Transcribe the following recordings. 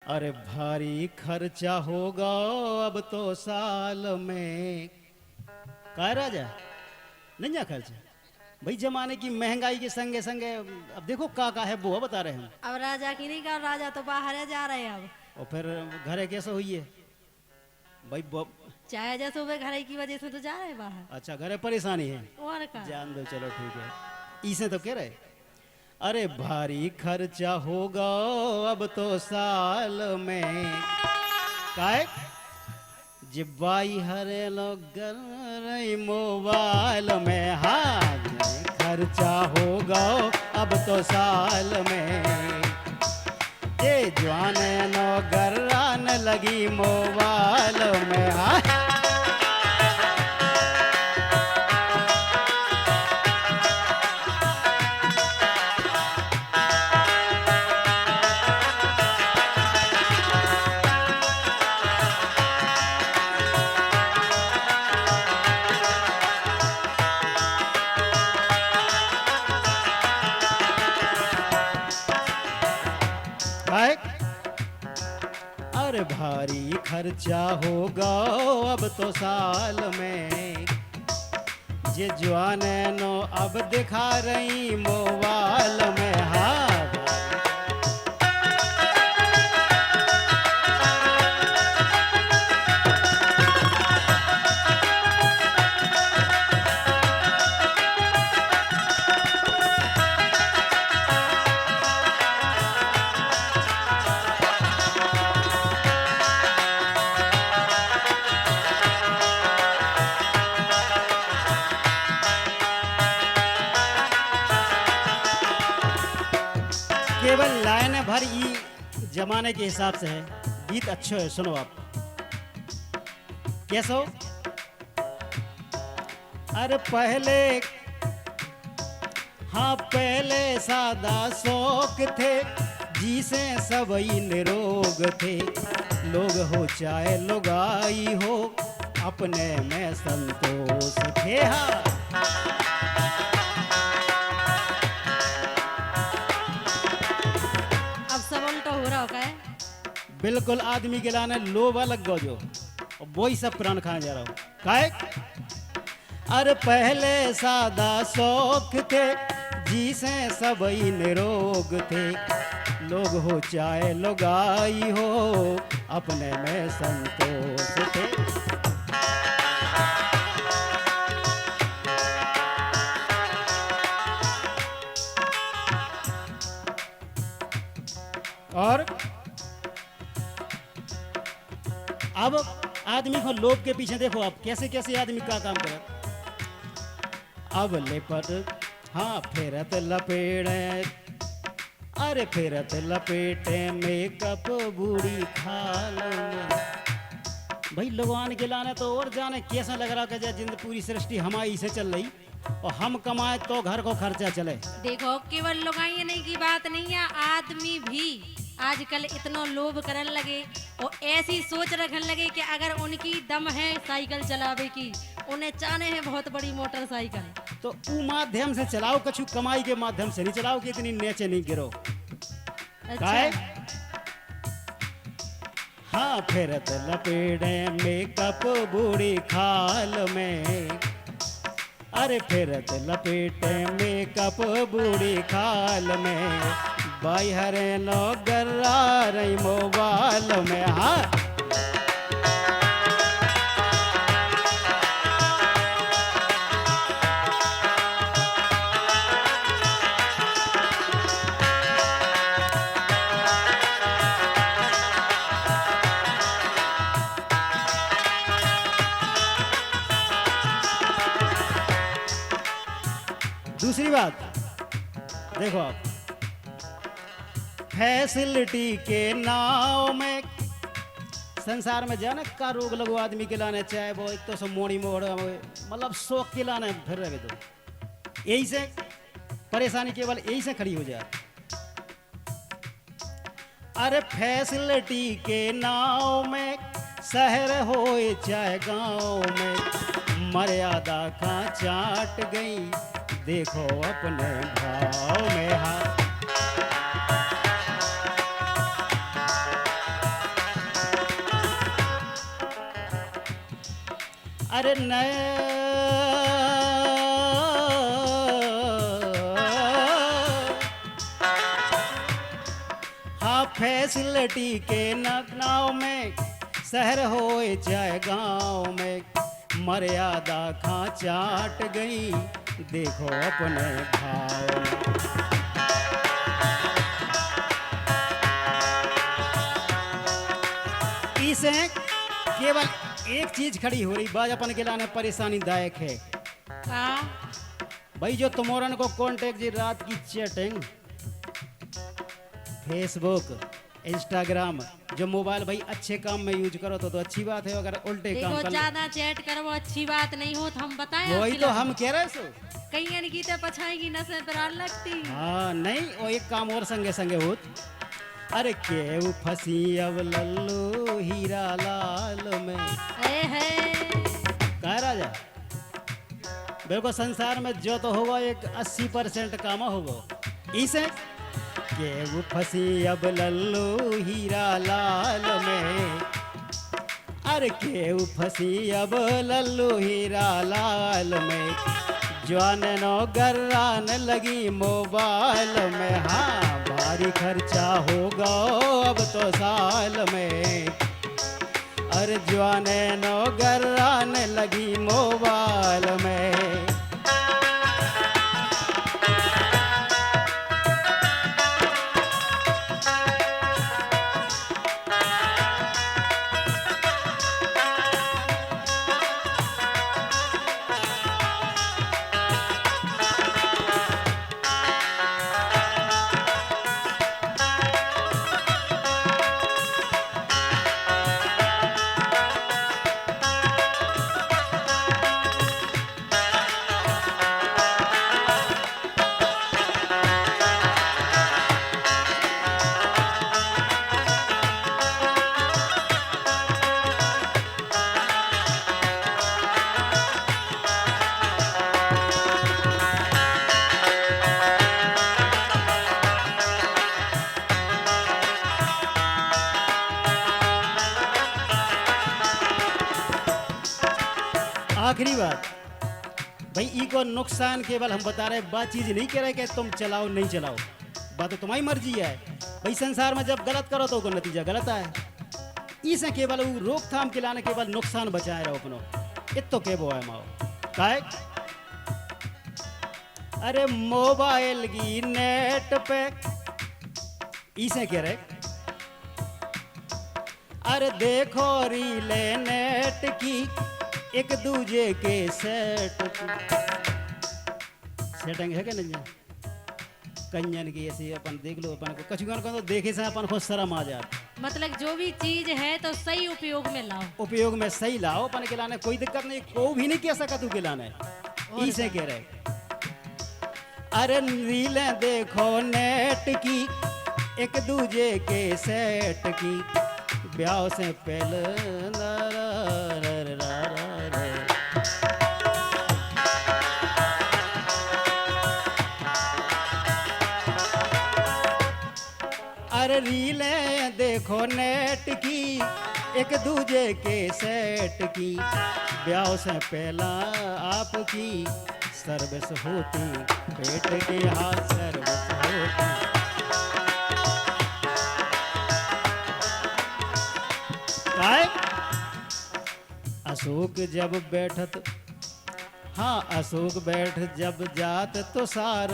अरे भारी खर्चा होगा अब तो साल में। का राजा नहीं जा खर्चा भाई, जमाने की महंगाई के संगे संगे अब देखो का है वो बता रहे हैं। अब राजा की नहीं कर, राजा तो बाहर है, जा रहे हैं अब। और फिर घरे कैसे हुई है भाई चाहे जैसे सुबह घर की वजह से तो जा रहे हैं बाहर। अच्छा घरे परेशानी है, और का जान दो चलो ठीक है। इसे तो कह रहे अरे भारी खर्चा होगा अब तो साल में। काय जिब्बाई हरे लोग मोबाइल में, हाँ खर्चा होगा अब तो साल में। ये जवान नो गर्रान लगी मोबाइल में, हाँ काय अरे भारी खर्चा होगा अब तो साल में। ये जवान नो अब दिखा रही मोबाइल में, हाँ केवल लाइन भर ही जमाने के हिसाब से है। गीत अच्छे है, सुनो आप कैसो। अरे पहले हाँ पहले सादा शौक थे, जिसे सबई निरोग थे। लोग हो चाहे लुगाई हो, अपने में संतोष थे। हाँ अब सब उल्टा हो रहा होगा है। बिल्कुल आदमी के लाने लोभ अलग गो जो, और वही सब प्राण खाने जा रहा हूँ काय। अरे पहले सादा शौक थे, जिसे सबई निरोग थे। लोग हो चाहे लुगाई हो, अपने में संतोष थे। और अब आदमी को लोभ के पीछे देखो आप कैसे कैसे आदमी का काम करे। अब लेपट हाँ फेरत लपेड़े, अरे फेरत लपेटे मेकअप बूढ़ी खाल में। भाई लगवान के लाने तो और जाने कैसा लग रहा कि जिंदगी पूरी सृष्टि हमारी से चल रही, और हम कमाए तो घर को खर्चा चले। देखो केवल लुगाई नहीं की बात नहीं है, आदमी भी आजकल इतना लोभ करने लगे और ऐसी सोच रखने लगे कि अगर उनकी दम है साइकिल चलावे की, उन्हें चाहने हैं बहुत बड़ी मोटरसाइकिल, तो ऊ माध्यम से चलाओ, कछु कमाई के माध्यम से नहीं चलाओ कि इतनी नीचे नहीं गिरो। काय हाँ फेरत लपेड़े मेकअप बूढ़ी खाल में। अरे फेरत लपेटे मेकअप बूढ़ी खाल में। बाई हरे नो गर्रा रही मोबाइल में, हाँ दूसरी बात देखो आप, फैसिलिटी के नाव में संसार में जाने का रोग लगो आदमी के लाने, चाहे वो एक तो सब मोड़ी मोड़ मतलब शौक के लाने फिर रहे। तो यही से परेशानी केवल यही से खड़ी हो जाए। अरे फैसिलिटी के नाव में शहर हो चाहे गांव में, मर्यादा का चाट गई देखो अपने भाव में। हाँ अरे हाँ फैसिलिटी के नाव में शहर होए चाहे गांव में मर्यादा खा चाट गई देखो अपने भाव में। इसे केवल एक चीज खड़ी हो रही बाज अपन के लाने परेशानी दायक है का भाई जो तुमोरन को कांटेक्ट जी रात की चैटिंग फेसबुक इंस्टाग्राम जो मोबाइल भाई अच्छे काम में यूज करो तो अच्छी बात है अगर उल्टे काम देखो कर ज्यादा चैट करो अच्छी बात नहीं हो तो हम बताएं वही तो हम कह रहे सो कहीं की तो पछाएगी नसें पर लगती। हाँ नहीं वो एक काम और संगे संगे होत अरे केहू फंसी अब लल्लू हीरा लाल में है कह राजा बिल्कुल संसार में जो तो होगा एक 80% काम होगा इसे केहू फंसी अब लल्लू हीरा लाल में अरे केहू फंसी अब लल्लू हीरा लाल में जवान नो गर्रान लगी मोबाइल में हाँ भारी खर्चा होगा अब तो साल में अरे जवान नो गर्रान लगी मोबाइल में। आखिरी बात भाई ई को नुकसान केवल हम बता रहे बात चीज नहीं कह रहे कि तुम चलाओ नहीं चलाओ बात तो तुम्हारी मर्जी है भाई संसार में जब गलत करो तो नतीजा गलत आए इसे केवल वो रोकथाम के लाने केवल नुकसान बचाए रहो अपनो इतो के वो है माओ काहे अरे मोबाइल की नेट पे इसे कह रहे अरे देखो रीले नेट की एक दूजे के सेटिंग है क्या नहीं कन्यन की ऐसी अपन देख लो अपन को कछुगन को तो देखे से अपन को शर्म आ जाता मतलब जो भी चीज है तो सही उपयोग में लाओ उपयोग में सही लाओ अपन के लाने कोई दिक्कत नहीं को भी नहीं कह सका तू के लाने इसे कह रहे अरे रीलें देखो नेट की एक दूजे के सेट की ब्याह से पहले अरे रीलें देखो नेट की एक दूजे के सेट की ब्याह से पहला आपकी सर्विस होती पेट के हाथ सर्विस होती काय अशोक जब बैठत हाँ अशोक बैठ जब जात तो सार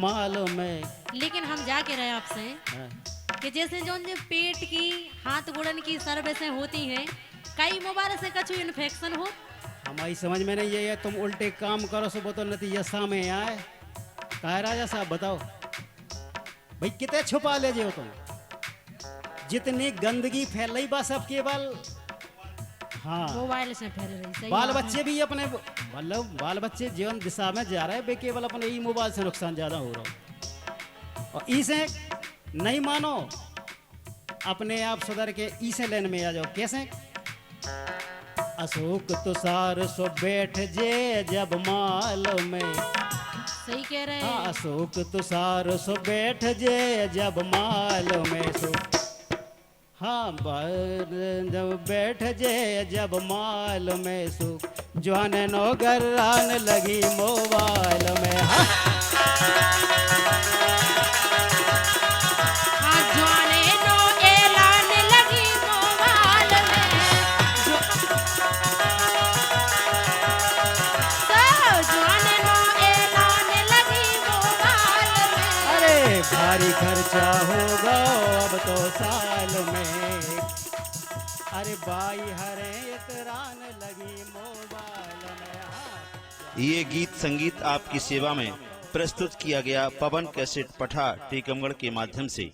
माल में लेकिन हम जाके रहे आपसे हाँ। कि जैसे जो पेट की हाथ गुड़न की सर्विसें होती हैं कई मोबाइल से कछु इन्फेक्शन हो हमारी समझ में नहीं है तुम उल्टे काम करो सो तो नतीजा सामने आए काय राजा साहब बताओ भाई कितने छुपा ले जो तुम जितनी गंदगी फैल रही बस अब केवल हाँ मोबाइल से फैल रही सही बाल बात है। बच्चे भी अपने मतलब बाल बच्चे जीवन दिशा में जा रहे हैं केवल अपने ही मोबाइल से नुकसान ज्यादा हो रहा है और इसे नहीं मानो अपने आप सुधर के इसे लेन में आ जाओ कैसे अशोक तुषार सो बैठ जे जब माल में सही कह रहे हाँ हैं अशोक तुषार सो बैठ जे जब माल में सो हाँ जब बैठ जे जब माल में सो जवान नो गर्रान लगी मोबाइल में। हाँ हाँ, जवाने नो ऐलान लगी मोबाइल में। जवाने नो ऐलान लगी मोबाइल में। अरे भारी खर्चा होगा अब तो साल में। अरे बाई हरे इतरान लगी मोबाइल में। हाँ। ये गीत संगीत आपकी सेवा में प्रस्तुत किया गया पवन कैसेट पठा टीकमगढ़ के माध्यम से।